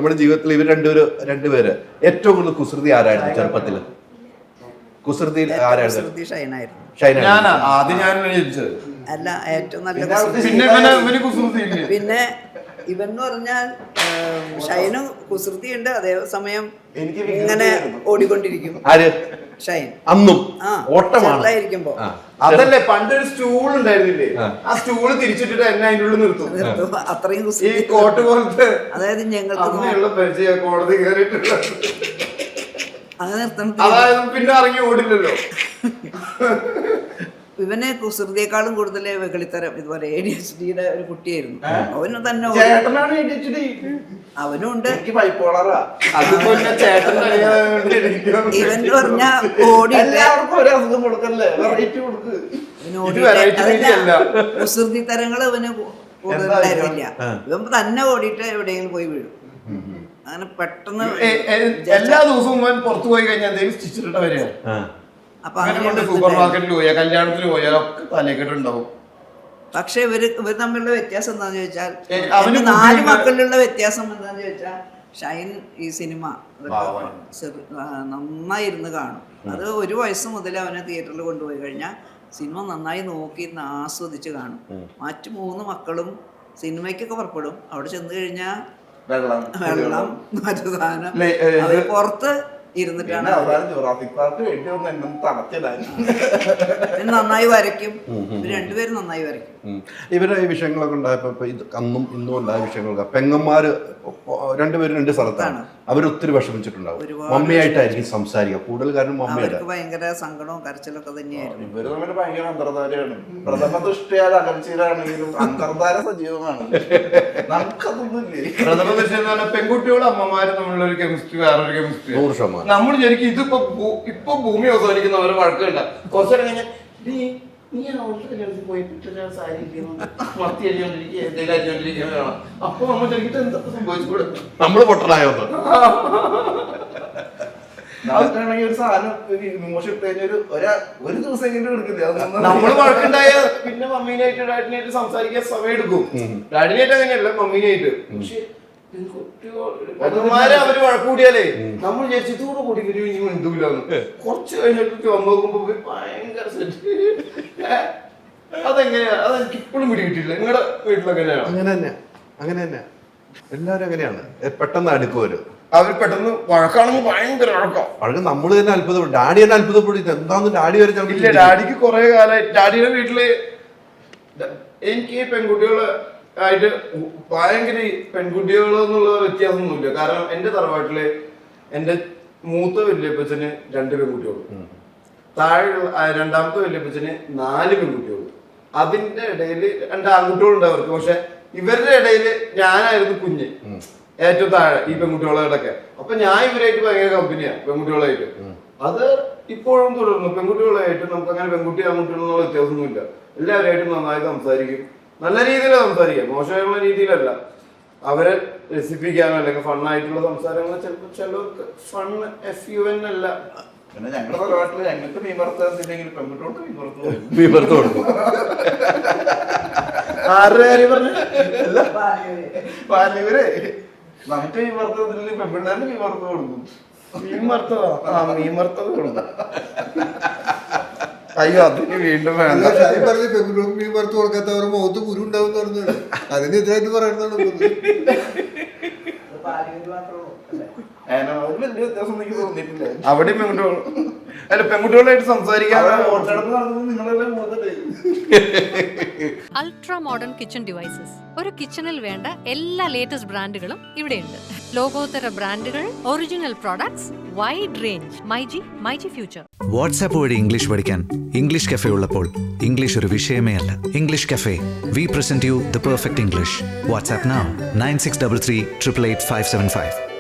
നമ്മുടെ ജീവിതത്തിൽ ഇവർ രണ്ടുപേര് ഏറ്റവും കൂടുതൽ കുസൃതി ആരായിരുന്നു ചെറുപ്പത്തില്? കുസൃതിയിൽ ആരായിരുന്നു? അല്ല, ഏറ്റവും നല്ല പിന്നെ ഇവൻ എന്ന് പറഞ്ഞാൽ ഷൈനും കുസൃതിയുണ്ട്, അതേസമയം ഇങ്ങനെ ഓടിക്കൊണ്ടിരിക്കും. ഷൈൻ അന്നും ഓട്ടമായിരിക്കുമ്പോ അതല്ലേ പണ്ടൊരു സ്റ്റൂൾ ഉണ്ടായിരുന്നില്ലേ, ആ സ്റ്റൂള് തിരിച്ചിട്ടിട്ട് എന്നെ അതിൻ്റെ ഉള്ളിൽ നിർത്തും. അത്രയും ഈ കോട്ട് പോലത്തെ, അതായത് ഞങ്ങൾക്ക് പരിചയം കോടതി കയറിയിട്ടുള്ള അത് നിർത്തണം. അതായത് പിന്നെ ഇറങ്ങി ഓടില്ലല്ലോ. ഇവനെ കുസൃതിയെക്കാളും കൂടുതൽ വെകളിത്തരം ഇതുപോലെ ADHD-യുടെ ഒരു കുട്ടിയായിരുന്നു. അവന് തന്നെ അവനും ഉണ്ട്. ഇവൻ പറഞ്ഞ കുസൃതി തരങ്ങൾ അവന് കൂടുതലുണ്ടായിരുന്നില്ല. ഇവൻ തന്നെ ഓടിയിട്ട് എവിടെയെങ്കിലും പോയി വീഴും. അങ്ങനെ പെട്ടെന്ന് എല്ലാ ദിവസവും പുറത്തു പോയി കഴിഞ്ഞാൽ എന്തെങ്കിലും സ്റ്റിച്ചിട്ട വരിക. അപ്പൊ സൂപ്പർ മാർക്കറ്റിൽ പോയാൽ കല്യാണത്തിന് പോയാൽ ഒക്കെ തലക്കെട്ടുണ്ടാവും. പക്ഷെ ഇവർ തമ്മിലുള്ള വ്യത്യാസം എന്താന്ന് ചോദിച്ചാൽ, 4 മക്കളിലുള്ള വ്യത്യാസം എന്താന്ന് ചോദിച്ചാൽ, ഷൈൻ ഈ സിനിമ നന്നായിരുന്നു കാണും. അത് 1 വയസ്സ് മുതൽ അവനെ തിയേറ്ററിൽ കൊണ്ടുപോയി കഴിഞ്ഞാൽ സിനിമ നന്നായി നോക്കി ആസ്വദിച്ച് കാണും. മറ്റു 3 മക്കളും സിനിമയ്ക്കൊക്കെ പുറപ്പെടും. അവിടെ ചെന്ന് കഴിഞ്ഞാൽ വെള്ളം മറ്റു സാധനം അവര് പുറത്ത് ഇരുന്നിട്ടാണ്. നന്നായി വരയ്ക്കും, രണ്ടുപേരും നന്നായി വരയ്ക്കും. ഇവരുടെ ഈ വിഷയങ്ങളൊക്കെ ഉണ്ടായപ്പോ അന്നും ഇന്നും ഉണ്ടായ വിഷയങ്ങളൊക്കെ പെങ്ങന്മാര് രണ്ടുപേരും 2 സ്ഥലത്താണ്. അവരൊത്തിരി വിഷമിച്ചിട്ടുണ്ടാവും. മമ്മിയായിട്ടായിരിക്കും സംസാരിക്കുക കൂടുതൽ, കാരണം മമ്മിയായിട്ട് ഭയങ്കര സങ്കടവും കരച്ചിലൊക്കെ തന്നെയായിരുന്നു. ഇവര് തമ്മിൽ ഭയങ്കര അന്തർധാരയാണ്. പ്രഥമ ദൃഷ്ടിയാൽ അകൽച്ചയിലാണെങ്കിലും അന്തർധാര സജീവമാണ്. നമുക്കതൊന്നുമില്ലേ. പ്രഥമ ദൃഷ്ടി എന്ന് പറഞ്ഞാൽ പെൺകുട്ടികളും അമ്മമാരും തമ്മിലുള്ള ഒരു കെമിസ്ട്രി വേറൊരു കെമിസ്ട്രി. 100%. നമ്മൾ ശരിക്കും ഇപ്പൊ ഭൂമി അവസാനിക്കുന്നവരെ വഴക്കുണ്ട. കുറച്ചേരം കഴിഞ്ഞാൽ അപ്പൊ നമ്മൾ ശരിക്കും എന്താ സംഭവിച്ചുകൂടെ, നമ്മള് പൊട്ടനായോന്ന്. നമുക്കാണെങ്കിൽ ഒരു സാധനം ഇമോഷൻ ഇട്ട് കഴിഞ്ഞ ഒരു ദിവസം എങ്കിലും എടുക്കില്ല. നമ്മള് വഴക്കുണ്ടായ പിന്നെ മമ്മീനായിട്ട് ഡാഡിനായിട്ട് സംസാരിക്കാൻ സമയം എടുക്കും. ഡാഡിനായിട്ട് അങ്ങനെയല്ല, മമ്മീനായിട്ട്. പക്ഷെ അവര് വഴക്കൂടിയാലേ നമ്മൾ വിചാരിച്ചതോടെ കൂടി ഇനി മിണ്ടൂലെന്ന്. കുറച്ച് കഴിഞ്ഞിട്ട് വന്നു നോക്കുമ്പോ ഭയങ്കര സെറ്റ്. അതെങ്ങനെയാ? അതെനിക്ക് ഇപ്പോഴും പിടികിട്ടില്ല. നിങ്ങളുടെ വീട്ടിലെങ്ങനെയാണ്? അങ്ങനെ തന്നെ എല്ലാരും അങ്ങനെയാണ്. പെട്ടെന്ന് അടുക്കുവര്. അവർ പെട്ടെന്ന് വഴക്കാണെങ്കിൽ ഭയങ്കര വഴക്കം. നമ്മള് തന്നെ അത്ഭുതപ്പെടും. ഡാഡി തന്നെ അത്ഭുതപ്പെടും. എന്താന്ന് ഡാഡി വരെ ഇല്ല. ഡാഡിക്ക് കുറെ കാലമായി ഡാഡിയുടെ വീട്ടില് എനിക്ക് പെൺകുട്ടികള് ആയിട്ട് ഭയങ്കര പെൺകുട്ടികൾ എന്നുള്ള വ്യത്യാസമൊന്നുമില്ല. കാരണം എന്റെ തറവാട്ടില് എന്റെ മൂത്ത വല്യപ്പച്ചന് 2 പെൺകുട്ടികളും, താഴെയുള്ള രണ്ടാമത്തെ വല്യപ്പച്ചന് 4 പെൺകുട്ടികളും. അതിന്റെ ഇടയിൽ 2 ആൺകുട്ടികളുണ്ട് അവർക്ക്. പക്ഷെ ഇവരുടെ ഇടയിൽ ഞാനായിരുന്നു കുഞ്ഞ്, ഏറ്റവും താഴെ ഈ പെൺകുട്ടികളോടൊക്കെ. അപ്പൊ ഞാൻ ഇവരായിട്ട് ഭയങ്കര കമ്പനിയാണ് പെൺകുട്ടികളായിട്ട്. അത് ഇപ്പോഴും തുടരുന്നു. പെൺകുട്ടികളായിട്ട് നമുക്ക് അങ്ങനെ പെൺകുട്ടി ആൺകുട്ടികളെന്നുള്ള വ്യത്യാസമൊന്നുമില്ല. എല്ലാവരായിട്ടും നന്നായി സംസാരിക്കും. നല്ല രീതിയിൽ സംസാരിക്കാം, മോശമായുള്ള രീതിയിലല്ല. അവരെ രസിപ്പിക്കാനോ അല്ലെങ്കിൽ ഫണ്ണായിട്ടുള്ള സംസാരങ്ങൾ ചിലപ്പോൾ ചിലർക്ക് ഫൺ FUN അല്ല. പിന്നെ ഞങ്ങളുടെ തറവാട്ടില് ഞങ്ങൾക്ക് മീൻ വറുത്തില്ലെങ്കിൽ പെൺകുട്ടികൾക്ക് മീൻ വറുത്ത് കൊടുക്കും. ആരുടെ കാര്യം പറഞ്ഞു? പാലിവരെ നമുക്ക് മീൻ വറുത്തതിൽ പെൺപിള്ളേർക്ക് മീൻ വറുത്ത് കൊടുക്കും. മീൻ വറുത്തതോ? മീൻ വറുത്തത് കൊടുക്കും. അയ്യോ, അതിന് വീണ്ടും വേണ്ട. പെൺകുട്ടികൾക്ക് മീൻ വറുത്ത് കൊടുക്കാത്തവർ മുഖത്ത് കുരു ഉണ്ടാവും പറഞ്ഞത് അതിന് എതിരായിട്ട് പറയുന്നതാണ്. വലിയ വ്യത്യാസം എനിക്ക് തോന്നിയിട്ടില്ല. അവിടെ പെൺകുട്ടികൾ അല്ല, പെൺകുട്ടികളായിട്ട് സംസാരിക്കാൻ അൾട്രാ മോഡേൺ കിച്ചൺ ഡിവൈസസ്. ഒരു കിച്ചണിൽ വേണ്ട എല്ലാ ലേറ്റസ്റ്റ് ബ്രാൻഡുകളും ഇവിടെയുണ്ട്. ലോകോത്തര ബ്രാൻഡുകൾ, original products, wide range. MyG future. WhatsApp വഴി ഇംഗ്ലീഷ് പഠിക്കാൻ ഇംഗ്ലീഷ് കഫേ ഉള്ളപ്പോൾ ഇംഗ്ലീഷ് ഒരു വിഷയമേ അല്ല. English cafe, we present you the perfect English. WhatsApp now 9633 888 575.